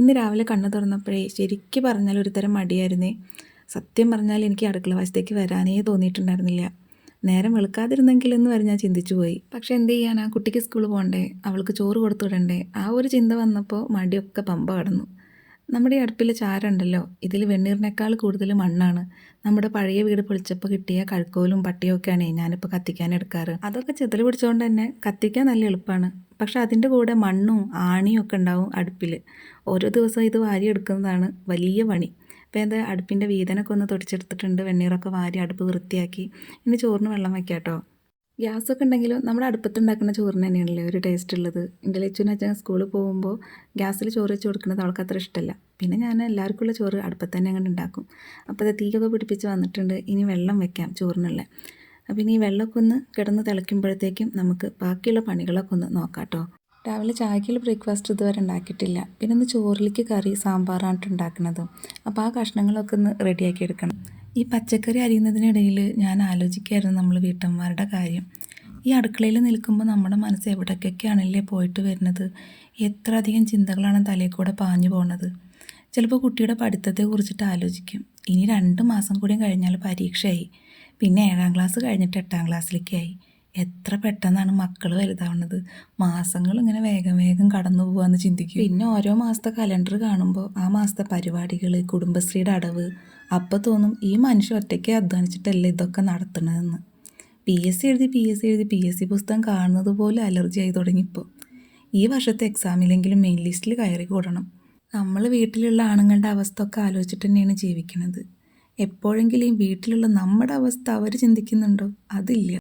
ഇന്ന് രാവിലെ കണ്ണ് തുറന്നപ്പോഴേ ശരിക്കും പറഞ്ഞാൽ ഒരു തരം മടിയായിരുന്നേ. സത്യം പറഞ്ഞാൽ എനിക്ക് അടുക്കള വശത്തേക്ക് വരാനേ തോന്നിയിട്ടുണ്ടായിരുന്നില്ല. നേരം വെളുക്കാതിരുന്നെങ്കിലെന്ന് വരെ ഞാൻ ചിന്തിച്ചു പോയി. പക്ഷെ എന്ത് ചെയ്യാനാ, കുട്ടിക്ക് സ്കൂളിൽ പോകണ്ടേ, അവൾക്ക് ചോറ് കൊടുത്തു വിടണ്ടേ, ആ ഒരു ചിന്ത വന്നപ്പോൾ മടിയൊക്കെ പമ്പ കടന്നു. നമ്മുടെ ഈ അടുപ്പിൽ ചാരമുണ്ടല്ലോ, ഇതിൽ വെണ്ണീറിനേക്കാൾ കൂടുതൽ മണ്ണാണ്. നമ്മുടെ പഴയ വീട് പൊളിച്ചപ്പോൾ കിട്ടിയ കഴുക്കോലും പട്ടിയും ഒക്കെയാണ് ഞാനിപ്പോൾ കത്തിക്കാൻ എടുക്കാറ്. അതൊക്കെ ചെതൽ പിടിച്ചുകൊണ്ട് തന്നെ കത്തിക്കാൻ നല്ല എളുപ്പമാണ്. പക്ഷെ അതിൻ്റെ കൂടെ മണ്ണും ആണിയും ഒക്കെ ഉണ്ടാവും അടുപ്പിൽ. ഓരോ ദിവസവും ഇത് വാരി എടുക്കുന്നതാണ് വലിയ പണി. അപ്പോൾ എന്താ, അടുപ്പിൻ്റെ വീതനൊക്കെ ഒന്ന് തുടച്ചെടുത്തിട്ടുണ്ട്, വെണ്ണീറൊക്കെ വാരി അടുപ്പ് വൃത്തിയാക്കി. ഇനി ചോറിന് വെള്ളം വയ്ക്കാം കേട്ടോ. ഗ്യാസൊക്കെ ഉണ്ടെങ്കിലും നമ്മുടെ അടുപ്പത്തുണ്ടാക്കുന്ന ചോറിന് തന്നെയാണല്ലേ ഒരു ടേസ്റ്റ് ഉള്ളത്. എൻ്റെ ലച്ചുവിന് അച്ഛൻ സ്കൂളിൽ പോകുമ്പോൾ ഗ്യാസിൽ ചോറ് വെച്ച് കൊടുക്കുന്നത് അവൾക്ക് അത്ര ഇഷ്ടമല്ല. പിന്നെ ഞാൻ എല്ലാവർക്കുള്ള ചോറ് അടുപ്പത്ത് തന്നെ അങ്ങോട്ട് ഉണ്ടാക്കും. അപ്പോൾ അത് തീയൊക്കെ പിടിപ്പിച്ച് വന്നിട്ടുണ്ട്. ഇനി വെള്ളം വെക്കാം ചോറിനുള്ള. അപ്പോൾ ഇനി ഈ വെള്ളമൊക്കെ ഒന്ന് കിടന്ന് തിളയ്ക്കുമ്പോഴത്തേക്കും നമുക്ക് ബാക്കിയുള്ള പണികളൊക്കെ ഒന്ന് നോക്കാം കേട്ടോ. രാവിലെ ചായക്കുള്ള ബ്രേക്ക്ഫാസ്റ്റ് ഇതുവരെ ഉണ്ടാക്കിയിട്ടില്ല. പിന്നെ ഒന്ന് ചോറിലേക്ക് കറി സാമ്പാറാണ് ഉണ്ടാക്കുന്നത്. അപ്പോൾ ആ കഷ്ണങ്ങളൊക്കെ ഒന്ന് റെഡിയാക്കി എടുക്കണം. ഈ പച്ചക്കറി അരിയുന്നതിനിടയിൽ ഞാൻ ആലോചിക്കായിരുന്നു നമ്മൾ വീട്ടമ്മമാരുടെ കാര്യം. ഈ അടുക്കളയിൽ നിൽക്കുമ്പോൾ നമ്മുടെ മനസ്സ് എവിടേക്കൊക്കെയാണല്ലേ പോയിട്ട് വരുന്നത്. എത്ര അധികം ചിന്തകളാണ് തലയിൽ കൂടെ പാഞ്ഞു പോകുന്നത്. ചിലപ്പോൾ കുട്ടിയുടെ പഠിത്തത്തെ കുറിച്ചിട്ട് ആലോചിക്കും. ഇനി 2 മാസം കൂടി കഴിഞ്ഞാൽ പരീക്ഷയായി. പിന്നെ 7ാം ക്ലാസ് കഴിഞ്ഞിട്ട് 8ാം ക്ലാസ്സിലേക്കായി. എത്ര പെട്ടെന്നാണ് മക്കൾ വലുതാവുന്നത്. മാസങ്ങൾ ഇങ്ങനെ വേഗം വേഗം കടന്നു പോകാമെന്ന് ചിന്തിക്കും. പിന്നെ ഓരോ മാസത്തെ കലണ്ടർ കാണുമ്പോൾ ആ മാസത്തെ പരിപാടികൾ, കുടുംബശ്രീയുടെ അടവ്, അപ്പോൾ തോന്നും ഈ മനുഷ്യ ഒറ്റയ്ക്ക് അധ്വാനിച്ചിട്ടല്ലേ ഇതൊക്കെ നടത്തണതെന്ന്. PSC എഴുതി PSC പുസ്തകം കാണുന്നത് പോലെ അലർജി ആയി തുടങ്ങിയപ്പോൾ. ഈ വർഷത്തെ എക്സാമിലെങ്കിലും മെയിൻ ലിസ്റ്റിൽ കയറി കൂടണം. നമ്മൾ വീട്ടിലുള്ള ആണുങ്ങളുടെ അവസ്ഥ ഒക്കെ ആലോചിച്ചിട്ട് തന്നെയാണ് ജീവിക്കുന്നത്. എപ്പോഴെങ്കിലും ഈ വീട്ടിലുള്ള നമ്മുടെ അവസ്ഥ അവർ ചിന്തിക്കുന്നുണ്ടോ? അതില്ല.